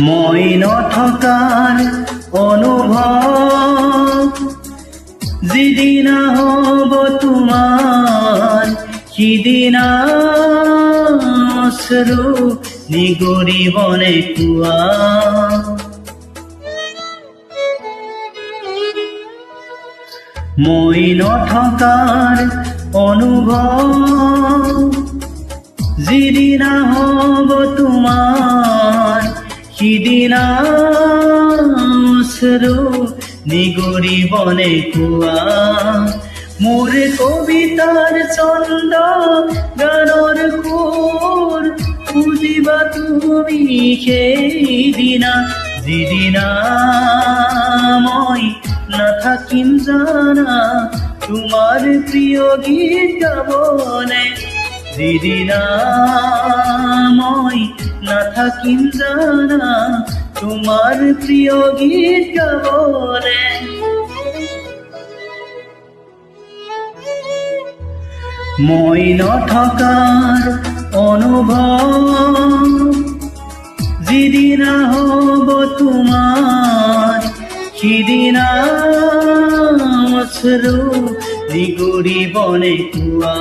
মই নথকাৰ অনুভৱ যিদিনা হ'ব তোমাৰ সিদিনা অশ্ৰু নিগৰিবনে কোৱা। মই নথকাৰ অনুভৱ যিদিনা হ'ব তোমাৰ সিদিনা অশ্ৰু নিগৰিবনে কোৱা। মোৰ কবিতাৰ ছন্দ গানৰ সুৰ বুজিবা তুমি সেইদিনা যিদিনা মই নাথাকিম জানা তোমাৰ প্ৰিয় গীত গাবলে। যিদিনা মই নাথাকিম জানা তোমাৰ প্ৰিয় গীত গাবলে। মই নথকাৰ অনুভৱ যিদিনা হ'ব তোমাৰ সিদিনা অশ্ৰু নিগৰিবনে কোৱা।